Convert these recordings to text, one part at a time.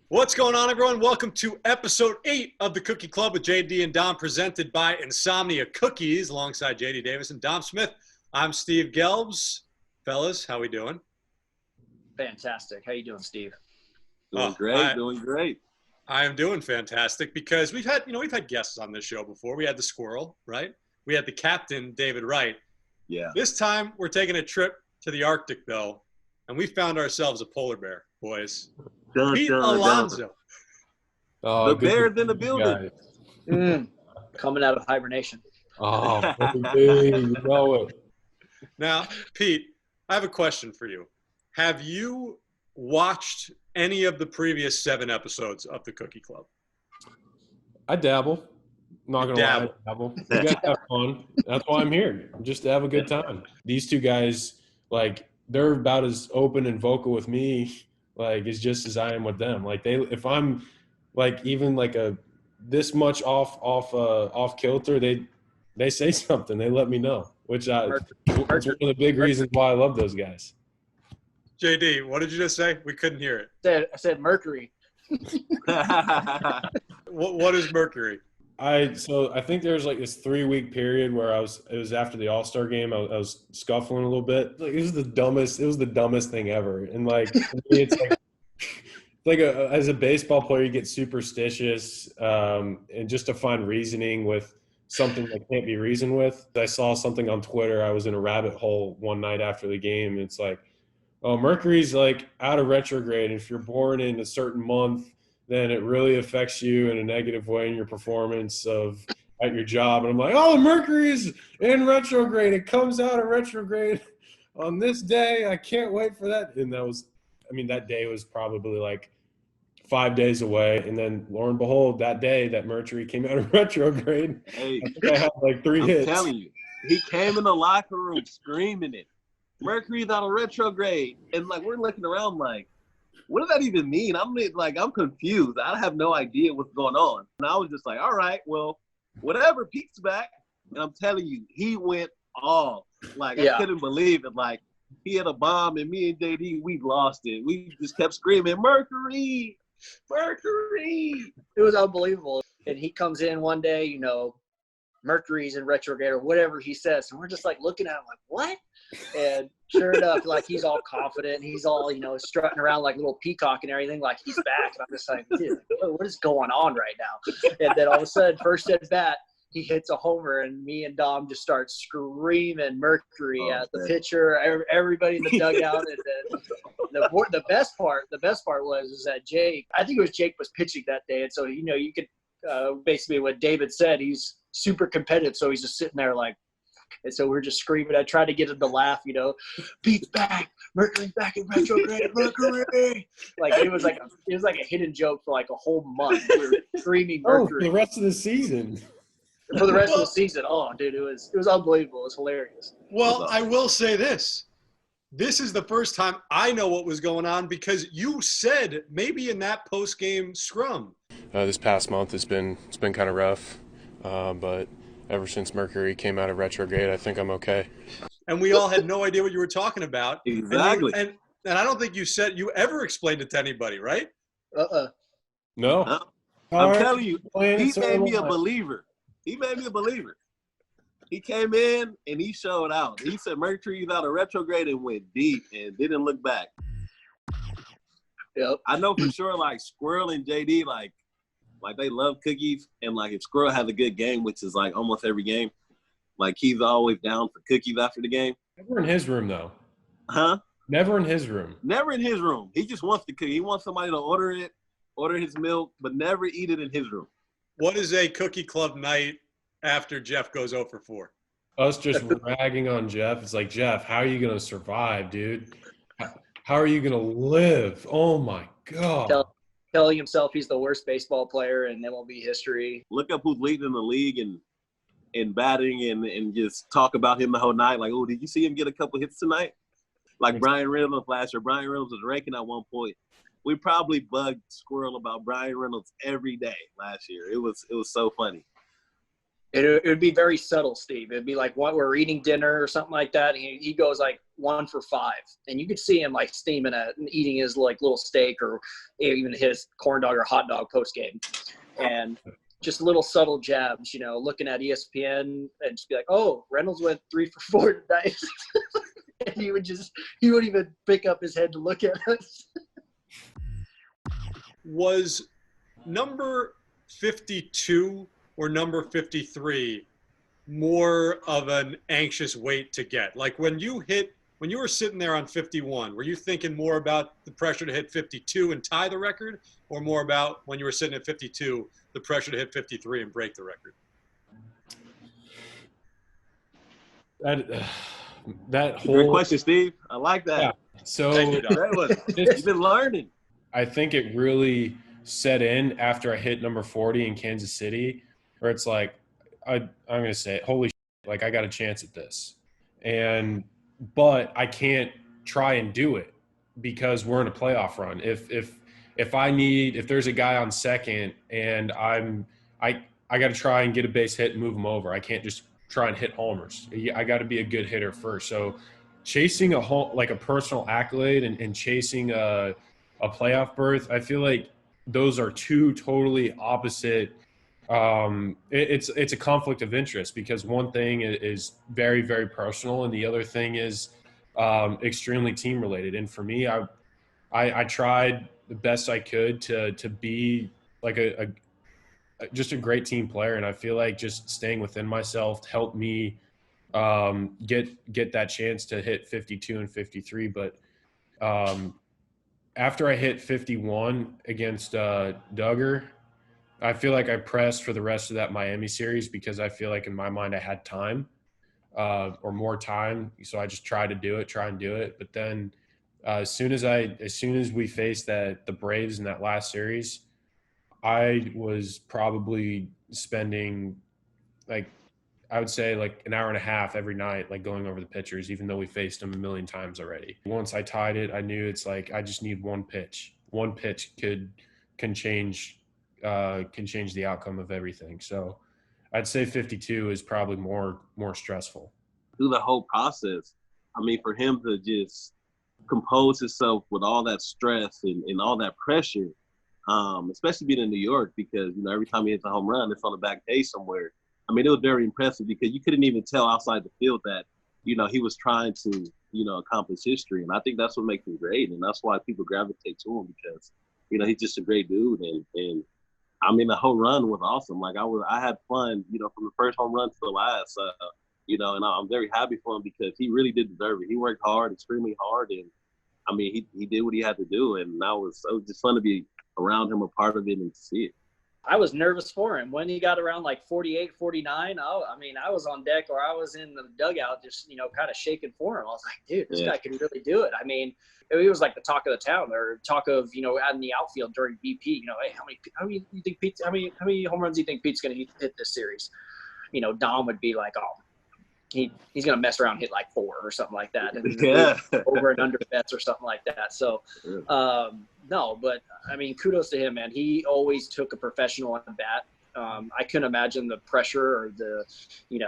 What's going on, everyone? Welcome to episode 8 of the Cookie Club with JD and Dom, presented by Insomnia Cookies, alongside JD Davis and Dom Smith. I'm Steve Gelbs. Fellas, how we doing? Fantastic. How you doing, Steve? Doing great. I am doing fantastic because we've had guests on this show before. We had the squirrel, right? We had the captain, David Wright. Yeah. This time we're taking a trip to the Arctic, though, and we found ourselves a polar bear, boys. Pete Alonso. Oh, the bear's in the building. Coming out of hibernation. Oh, baby, you know it. Now, Pete, I have a question for you. Have you watched any of the previous 7 episodes of the Cookie Club? I dabble. Not going to lie, I dabble. You guys have fun. That's why I'm here, just to have a good time. These two guys, they're about as open and vocal with me as just as I am with them. If I'm even this much off kilter, they say something. They let me know, which it's one of the big reasons why I love those guys. JD, what did you just say? We couldn't hear it. I said Mercury. What is Mercury? I think there's this 3-week period where it was after the All-Star game. I was scuffling a little bit. It was the dumbest thing ever. And it's as a baseball player, you get superstitious, and just to find reasoning with something that can't be reasoned with. I saw something on Twitter. I was in a rabbit hole one night after the game. And it's Mercury's out of retrograde. If you're born in a certain month, then it really affects you in a negative way in your performance at your job. And I'm like, oh, Mercury's in retrograde. It comes out of retrograde on this day. I can't wait for that. And that day was probably 5 days away. And then lo and behold, that day that Mercury came out of retrograde, hey, I think I had 3 hits. I'm telling you, he came in the locker room screaming it. Mercury's out of retrograde. And we're looking around what does that even mean? I'm confused. I have no idea what's going on. And I was just all right, well, whatever, Pete's back. And I'm telling you, he went off. I couldn't believe it. He had a bomb, and me and JD, we lost it. We just kept screaming, Mercury! Mercury! It was unbelievable. And he comes in one day, Mercury's in retrograde or whatever he says. And we're just looking at him what? And sure enough, he's all confident. He's all, strutting around like little peacock and everything, he's back. And I'm just dude, what is going on right now? And then all of a sudden, first at bat, he hits a homer, and me and Dom just start screaming Mercury at the pitcher, everybody in the dugout. And then the best part was that Jake, I think it was Jake was pitching that day. And so, you could basically what David said, he's super competitive. So he's just sitting there and so we're just screaming. I tried to get him to laugh, Pete's back, Mercury's back in retrograde, Mercury. It was like a hidden joke for a whole month. We were screaming Mercury. For the rest of the season. For the rest of the season. Oh, dude, it was unbelievable. It was hilarious. Well, I will say this. This is the first time I know what was going on because you said maybe in that post-game scrum. This past month it's been kind of rough, but ever since Mercury came out of retrograde, I think I'm okay. And we all had no idea what you were talking about. Exactly. And I don't think you ever explained it to anybody, right? No. I'm telling you, he made me a believer. He made me a believer. He came in and he showed out. He said Mercury's out of retrograde and went deep and didn't look back. Yep. I know for sure, Squirrel and JD, they love cookies. And, if Squirrel has a good game, which is, almost every game, he's always down for cookies after the game. Never in his room, though. Huh? Never in his room. Never in his room. He just wants the cookie. He wants somebody to order his milk, but never eat it in his room. What is a Cookie Club night after Jeff goes 0 for 4? Us just ragging on Jeff. It's Jeff, how are you going to survive, dude? How are you going to live? Oh, my God. Telling himself he's the worst baseball player in MLB history. Look up who's leading the league in batting and just talk about him the whole night. Did you see him get a couple hits tonight? Brian Reynolds last year. Brian Reynolds was ranking at one point. We probably bugged Squirrel about Brian Reynolds every day last year. It was so funny. It would be very subtle, Steve. It'd be like what we're eating dinner or something like that. And he goes like 1 for 5, and you could see him like steaming it and eating his like little steak or even his corn dog or hot dog post game, and just little subtle jabs. Looking at ESPN and just be like, "Oh, Reynolds went 3 for 4 tonight," and he wouldn't even pick up his head to look at us. Was number 52 or number 53 more of an anxious weight to get? Like when you were sitting there on 51, were you thinking more about the pressure to hit 52 and tie the record, or more about when you were sitting at 52, the pressure to hit 53 and break the record? That whole Great question, Steve. I like that. Yeah. So You've been learning. I think it really set in after I hit number 40 in Kansas City, where it's like, I'm going to say, holy shit, like I got a chance at this. But I can't try and do it because we're in a playoff run. If there's a guy on second and I got to try and get a base hit and move him over. I can't just try and hit homers. I got to be a good hitter first. So chasing a personal accolade and chasing a playoff berth, I feel like those are two totally opposite. It's a conflict of interest because one thing is very, very personal and the other thing is extremely team related. And for me, I tried the best I could to be like just a great team player. And I feel like just staying within myself helped me get that chance to hit 52 and 53. But after I hit 51 against Duggar, I feel like I pressed for the rest of that Miami series because I feel like in my mind I had time or more time. So I just try and do it. But then as soon as we faced the Braves in that last series, I was probably spending I would say like an hour and a half every night, like going over the pitchers, even though we faced them a million times already. Once I tied it, I knew it's like, I just need one pitch. One pitch can change the outcome of everything. So I'd say 52 is probably more stressful. Through the whole process, I mean, for him to just compose himself with all that stress and all that pressure, especially being in New York, because, every time he hits a home run, it's on the back page somewhere. I mean, it was very impressive because you couldn't even tell outside the field that, he was trying to, accomplish history. And I think that's what makes him great. And that's why people gravitate to him because, he's just a great dude. And I mean, the whole run was awesome. Like I had fun, from the first home run to the last, and I'm very happy for him because he really did deserve it. He worked hard, extremely hard. And I mean, he did what he had to do. And it was just fun to be around him, a part of it, and to see it. I was nervous for him when he got around like 48, 49. I was on deck or I was in the dugout just, kind of shaking for him. I was like, dude, this guy can really do it. I mean, it was like the talk of the town or talk of, out in the outfield during BP, hey, how many you think Pete's, how many home runs do you think Pete's going to hit this series? Dom would be like, oh, he's going to mess around and hit like 4 or something like that. And over and under bets or something like that. So, no, but I mean, kudos to him, man. He always took a professional on bat. I couldn't imagine the pressure or the,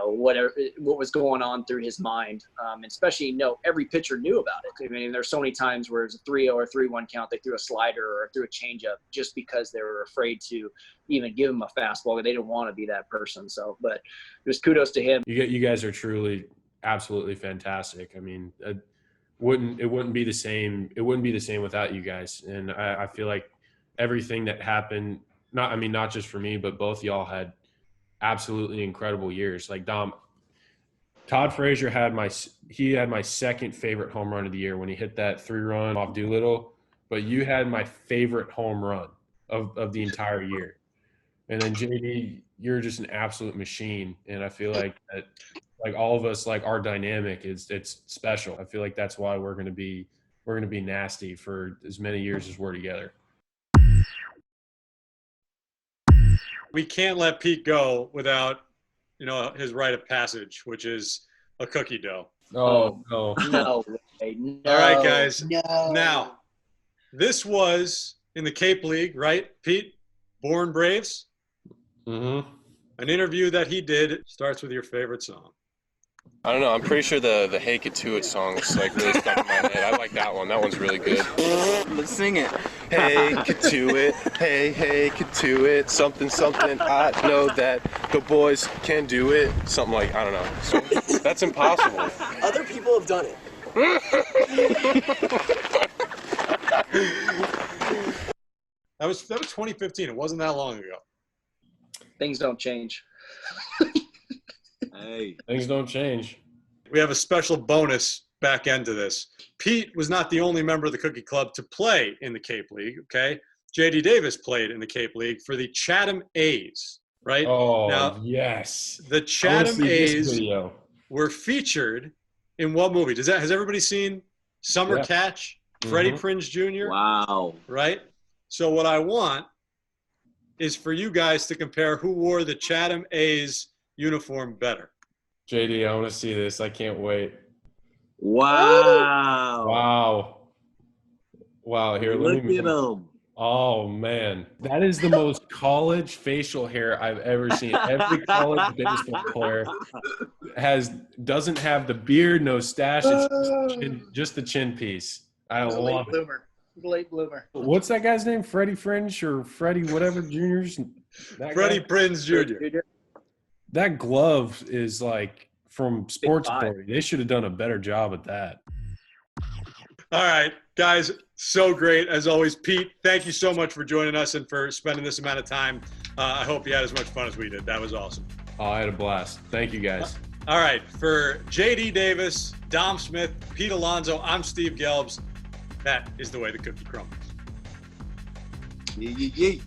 what was going on through his mind. Especially, every pitcher knew about it. I mean, there's so many times where it's a 3-0 or 3-1 count, they threw a slider or threw a changeup just because they were afraid to even give him a fastball. They didn't want to be that person. So, but just kudos to him. You guys are truly, absolutely fantastic. I mean, it wouldn't be the same. It wouldn't be the same without you guys. And I feel like everything that happened, not just for me, but both y'all had absolutely incredible years. Like Todd Frazier had my second favorite home run of the year when he hit that 3-run off Doolittle, but you had my favorite home run of the entire year. And then JD, you're just an absolute machine. And I feel like that, like all of us, like our dynamic it's special. I feel like that's why we're going to be nasty for as many years as we're together. We can't let Pete go without, his rite of passage, which is a cookie dough. Oh, no. No way. No, all right, guys. No. Now, this was in the Cape League, right, Pete? Born Braves? Mm-hmm. An interview that he did starts with your favorite song. I don't know. I'm pretty sure the Hey Get To It song is like really stuck in my head. I like that one. That one's really good. Let's sing it. Hey, get to it. Hey, get to it. Something. I know that the boys can do it. Something like, I don't know. So, that's impossible. Other people have done it. That was 2015. It wasn't that long ago. Things don't change. Hey. Things don't change. We have a special bonus back end to this. Pete was not the only member of the Cookie Club to play in the Cape League, okay? J.D. Davis played in the Cape League for the Chatham A's, right? Oh, now, yes. The Chatham A's video. were featured in what movie? Has everybody seen Summer Catch? Freddie Prinze Jr.? Wow. Right? So what I want is for you guys to compare who wore the Chatham A's uniform better. JD, I want to see this. I can't wait. Wow. Wow. Here, Look at him. Oh, man. That is the most college facial hair I've ever seen. Every college baseball player doesn't have the beard, no stash. It's just the chin piece. I love it. Late bloomer. What's that guy's name? Freddie Fringe or Freddie whatever Jr.'s? Freddie Prinze Jr. That glove is like from Sports Authority. They should have done a better job at that. All right, guys, so great. As always, Pete, thank you so much for joining us and for spending this amount of time. I hope you had as much fun as we did. That was awesome. Oh, I had a blast. Thank you, guys. All right, for J.D. Davis, Dom Smith, Pete Alonso, I'm Steve Gelbs. That is the way the cookie crumbles. Yeah.